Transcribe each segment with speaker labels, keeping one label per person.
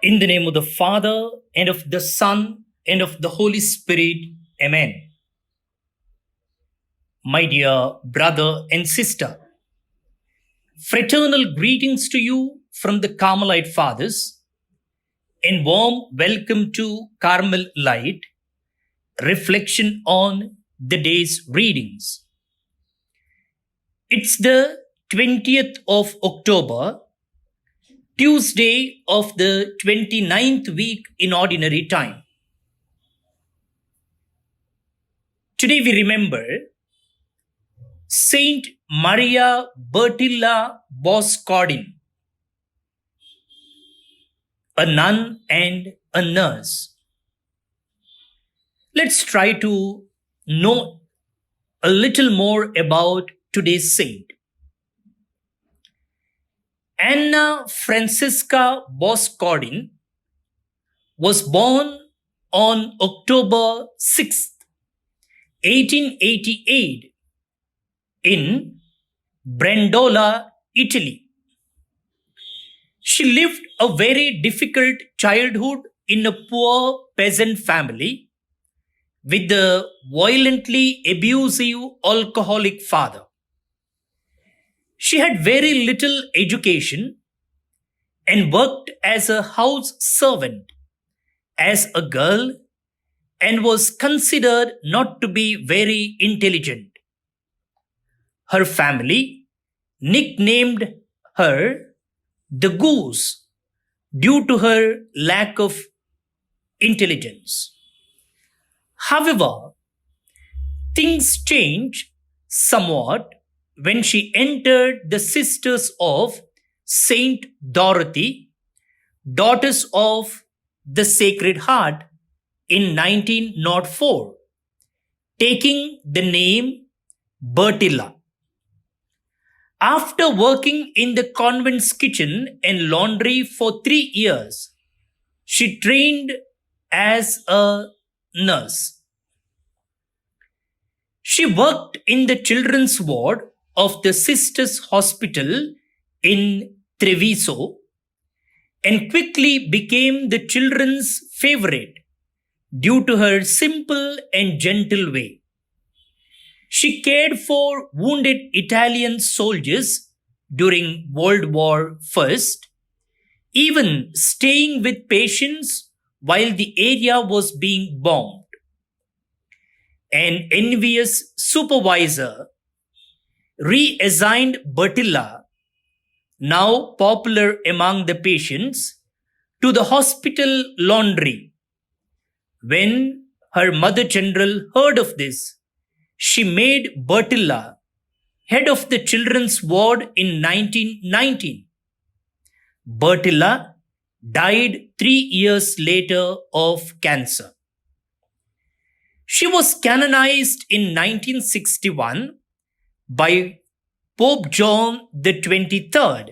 Speaker 1: In the name of the Father, and of the Son, and of the Holy Spirit. Amen. My dear brother and sister, fraternal greetings to you from the Carmelite Fathers, and warm welcome to Carmel Light, reflection on the day's readings. It's the 20th of October, Tuesday of the 29th week in Ordinary Time. Today we remember Saint Maria Bertilla Boscardin, a nun and a nurse. Let's try to know a little more about today's saint. Anna Francisca Boscardin was born on October 6th, 1888 in Brandola, Italy. She lived a very difficult childhood in a poor peasant family with a violently abusive alcoholic father. She had very little education and worked as a house servant as a girl and was considered not to be very intelligent. Her family nicknamed her the Goose due to her lack of intelligence. However, things changed somewhat when she entered the Sisters of Saint Dorothy, Daughters of the Sacred Heart, in 1904, taking the name Bertilla. After working in the convent's kitchen and laundry for 3 years, she trained as a nurse. She worked in the children's ward of the Sisters' Hospital in Treviso and quickly became the children's favorite due to her simple and gentle way. She cared for wounded Italian soldiers during World War I, even staying with patients while the area was being bombed. An envious supervisor reassigned Bertilla, now popular among the patients, to the hospital laundry. When her mother general heard of this, she made Bertilla head of the children's ward in 1919. Bertilla died 3 years later of cancer. She was canonized in 1961 by Pope John the 23rd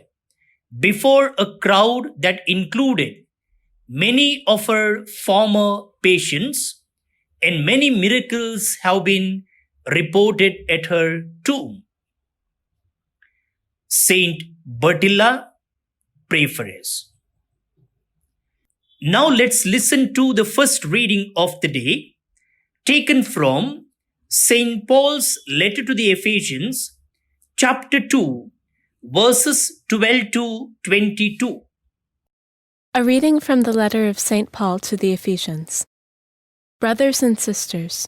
Speaker 1: before a crowd that included many of her former patients, and many miracles have been reported at her tomb. Saint Bertilla, pray for us. Now let's listen to the first reading of the day, taken from St. Paul's letter to the Ephesians, chapter 2, verses 12 to 22.
Speaker 2: A reading from the letter of St. Paul to the Ephesians. Brothers and sisters,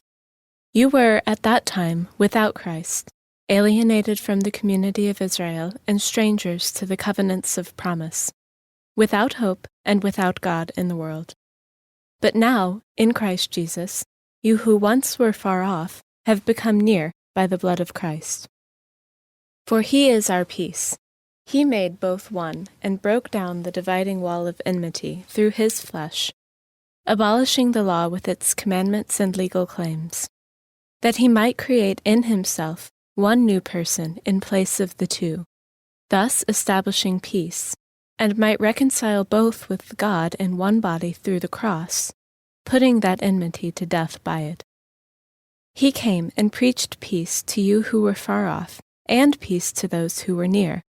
Speaker 2: you were at that time without Christ, alienated from the community of Israel and strangers to the covenants of promise, without hope and without God in the world. But now, in Christ Jesus, you who once were far off have become near by the blood of Christ. For he is our peace. He made both one and broke down the dividing wall of enmity through his flesh, abolishing the law with its commandments and legal claims, that he might create in himself one new person in place of the two, thus establishing peace, and might reconcile both with God in one body through the cross, putting that enmity to death by it. He came and preached peace to you who were far off, and peace to those who were near.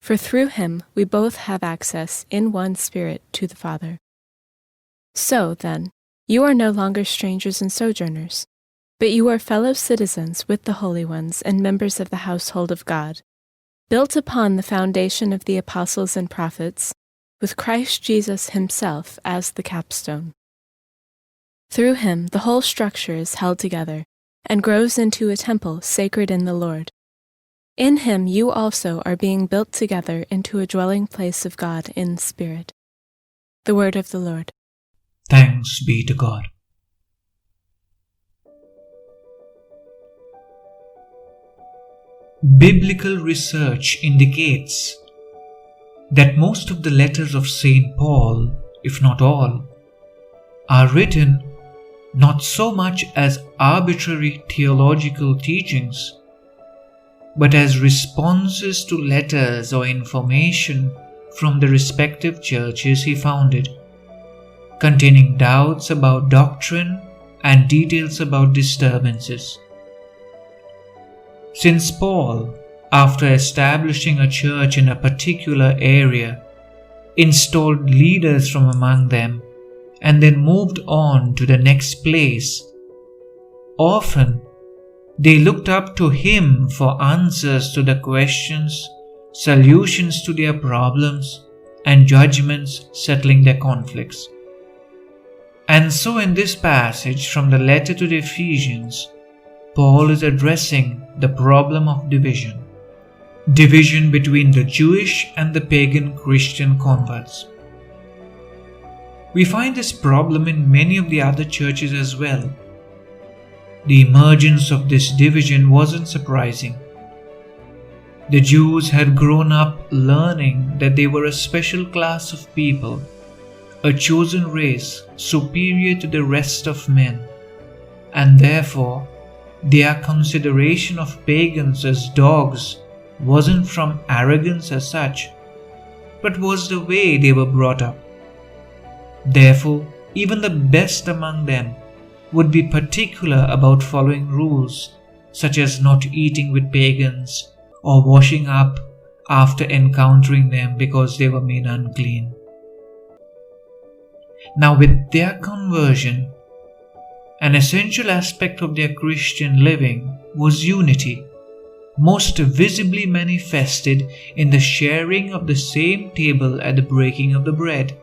Speaker 2: For through him we both have access in one Spirit to the Father. So, then, you are no longer strangers and sojourners, but you are fellow citizens with the holy ones and members of the household of God, built upon the foundation of the apostles and prophets, with Christ Jesus himself as the capstone. Through him the whole structure is held together and grows into a temple sacred in the Lord. In him you also are being built together into a dwelling place of God in spirit. The word of the Lord.
Speaker 3: Thanks be to God. Biblical research indicates that most of the letters of St. Paul, if not all, are written not so much as arbitrary theological teachings, but as responses to letters or information from the respective churches he founded, containing doubts about doctrine and details about disturbances. Since Paul, after establishing a church in a particular area, installed leaders from among them and then moved on to the next place, often they looked up to him for answers to the questions, solutions to their problems, and judgments settling their conflicts. And so in this passage from the letter to the Ephesians, Paul is addressing the problem of division between the Jewish and the pagan Christian converts. We find this problem in many of the other churches as well. The emergence of this division wasn't surprising. The Jews had grown up learning that they were a special class of people, a chosen race superior to the rest of men, and therefore their consideration of pagans as dogs wasn't from arrogance as such, but was the way they were brought up. Therefore, even the best among them would be particular about following rules such as not eating with pagans or washing up after encountering them because they were made unclean. Now, with their conversion, an essential aspect of their Christian living was unity, most visibly manifested in the sharing of the same table at the breaking of the bread.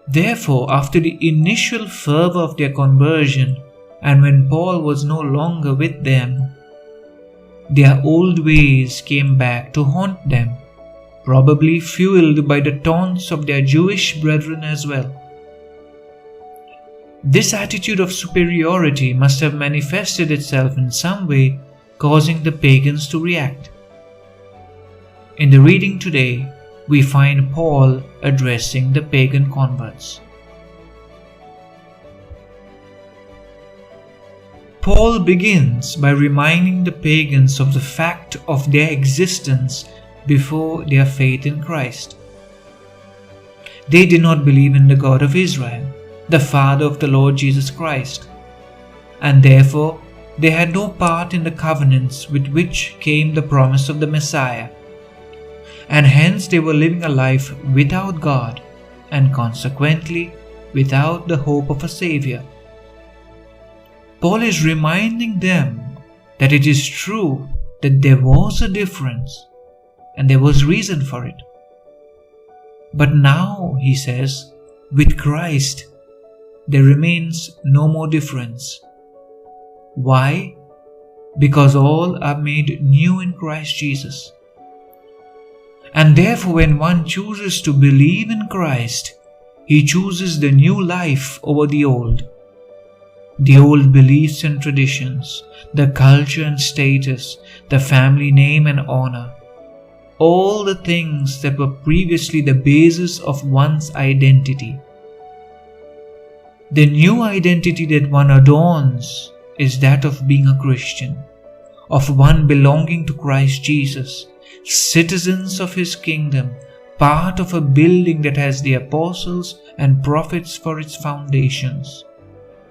Speaker 3: Therefore, after the initial fervor of their conversion, and when Paul was no longer with them, their old ways came back to haunt them, probably fueled by the taunts of their Jewish brethren as well. This attitude of superiority must have manifested itself in some way, causing the pagans to react. In the reading today, we find Paul addressing the pagan converts. Paul begins by reminding the pagans of the fact of their existence before their faith in Christ. They did not believe in the God of Israel, the Father of the Lord Jesus Christ, and therefore they had no part in the covenants with which came the promise of the Messiah, and hence they were living a life without God and consequently without the hope of a Savior. Paul is reminding them that it is true that there was a difference and there was reason for it. But now, he says, with Christ, there remains no more difference. Why? Because all are made new in Christ Jesus. And therefore, when one chooses to believe in Christ, he chooses the new life over the old. The old beliefs and traditions, the culture and status, the family name and honor, all the things that were previously the basis of one's identity. The new identity that one adorns is that of being a Christian, of one belonging to Christ Jesus, citizens of His kingdom, part of a building that has the apostles and prophets for its foundations,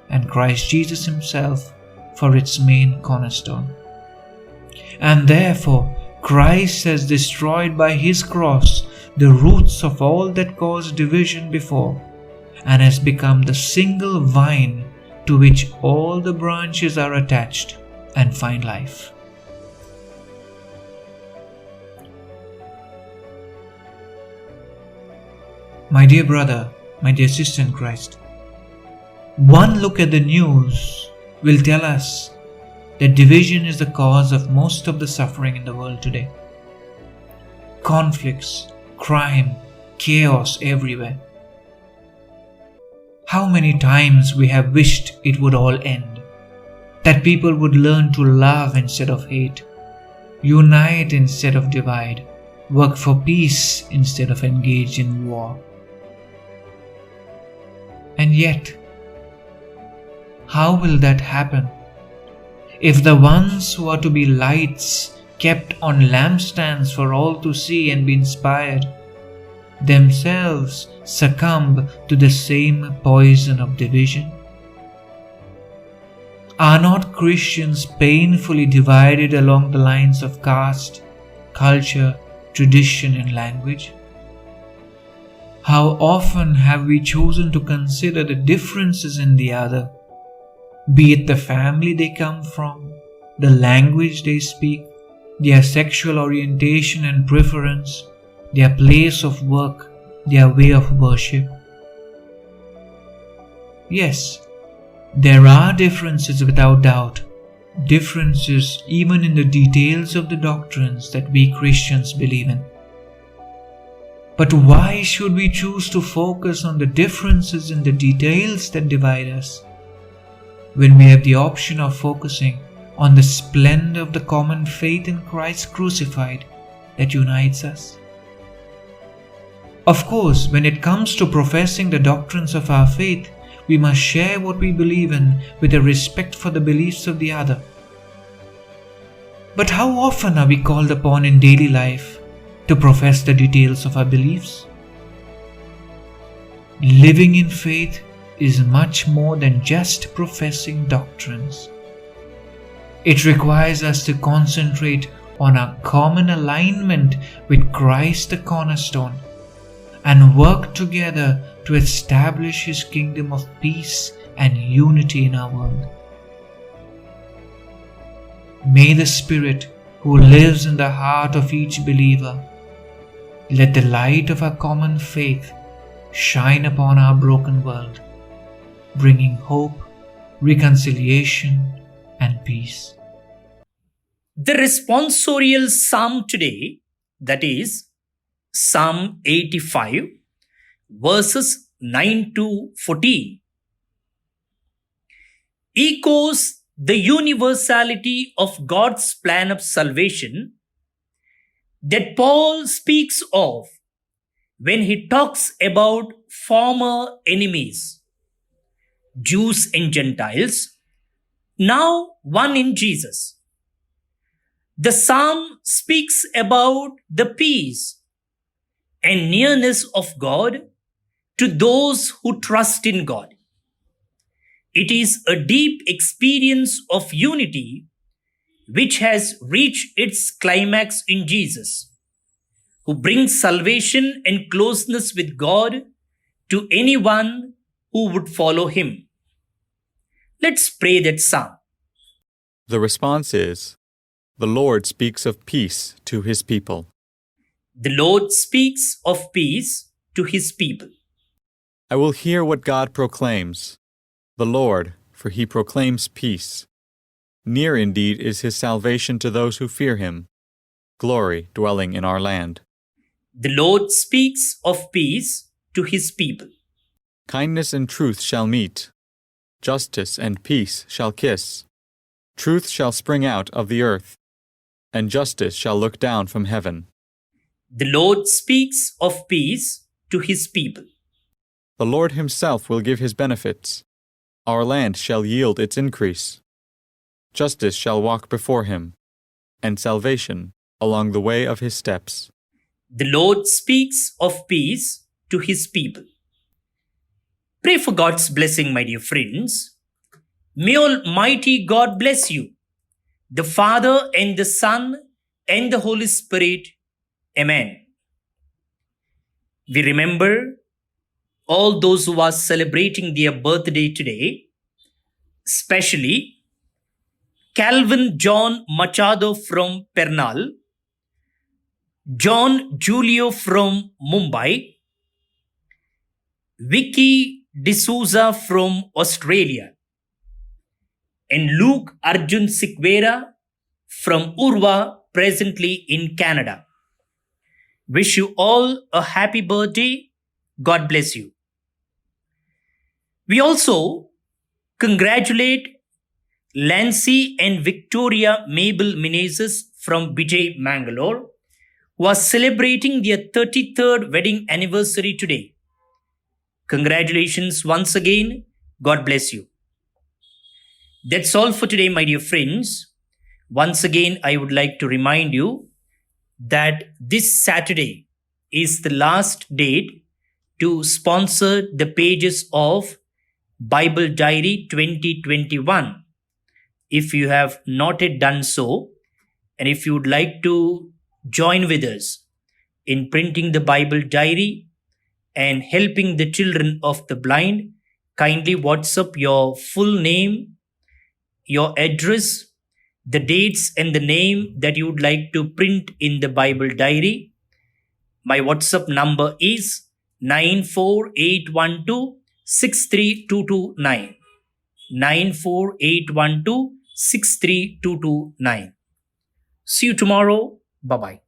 Speaker 3: and Christ Jesus Himself for its main cornerstone. And therefore, Christ has destroyed by His cross the roots of all that caused division before, and has become the single vine to which all the branches are attached and find life. My dear brother, my dear sister in Christ, one look at the news will tell us that division is the cause of most of the suffering in the world today. Conflicts, crime, chaos everywhere. How many times we have wished it would all end, that people would learn to love instead of hate, unite instead of divide, work for peace instead of engage in war. And yet, how will that happen if the ones who are to be lights kept on lampstands for all to see and be inspired themselves succumb to the same poison of division? Are not Christians painfully divided along the lines of caste, culture, tradition, and language? How often have we chosen to consider the differences in the other, be it the family they come from, the language they speak, their sexual orientation and preference, their place of work, their way of worship? Yes, there are differences without doubt, differences even in the details of the doctrines that we Christians believe in. But why should we choose to focus on the differences in the details that divide us, when we have the option of focusing on the splendor of the common faith in Christ crucified that unites us? Of course, when it comes to professing the doctrines of our faith, we must share what we believe in with a respect for the beliefs of the other. But how often are we called upon in daily life to profess the details of our beliefs? Living in faith is much more than just professing doctrines. It requires us to concentrate on our common alignment with Christ the cornerstone and work together to establish His kingdom of peace and unity in our world. May the Spirit who lives in the heart of each believer let the light of our common faith shine upon our broken world, bringing hope, reconciliation, and peace.
Speaker 1: The responsorial psalm today, that is Psalm 85, verses 9 to 14, echoes the universality of God's plan of salvation that Paul speaks of when he talks about former enemies, Jews and Gentiles, now one in Jesus. The psalm speaks about the peace and nearness of God to those who trust in God. It is a deep experience of unity which has reached its climax in Jesus, who brings salvation and closeness with God to anyone who would follow Him. Let's pray that psalm.
Speaker 4: The response is, the Lord speaks of peace to His people.
Speaker 1: The Lord speaks of peace to His people.
Speaker 4: I will hear what God proclaims. The Lord, for He proclaims peace. Near indeed is His salvation to those who fear Him, glory dwelling in our land.
Speaker 1: The Lord speaks of peace to His people.
Speaker 4: Kindness and truth shall meet. Justice and peace shall kiss. Truth shall spring out of the earth, and justice shall look down from heaven.
Speaker 1: The Lord speaks of peace to His people.
Speaker 4: The Lord Himself will give His benefits. Our land shall yield its increase. Justice shall walk before Him, and salvation along the way of His steps.
Speaker 1: The Lord speaks of peace to His people. Pray for God's blessing, my dear friends. May Almighty God bless you, the Father and the Son and the Holy Spirit. Amen. We remember all those who are celebrating their birthday today, especially Calvin John Machado from Pernal, John Julio from Mumbai, Vicky D'Souza from Australia, and Luke Arjun Sikvera from Urva, presently in Canada. Wish you all a happy birthday. God bless you. We also congratulate Lancy and Victoria Mabel Menezes from Vijay, Mangalore, who are celebrating their 33rd wedding anniversary today. Congratulations once again. God bless you. That's all for today, my dear friends. Once again, I would like to remind you that this Saturday is the last date to sponsor the pages of Bible Diary 2021. If you have not yet done so, and if you would like to join with us in printing the Bible Diary and helping the children of the blind, kindly WhatsApp your full name, your address, the dates and the name that you would like to print in the Bible Diary. My WhatsApp number is 94812 63229. 94812 63229. See you tomorrow. Bye-bye.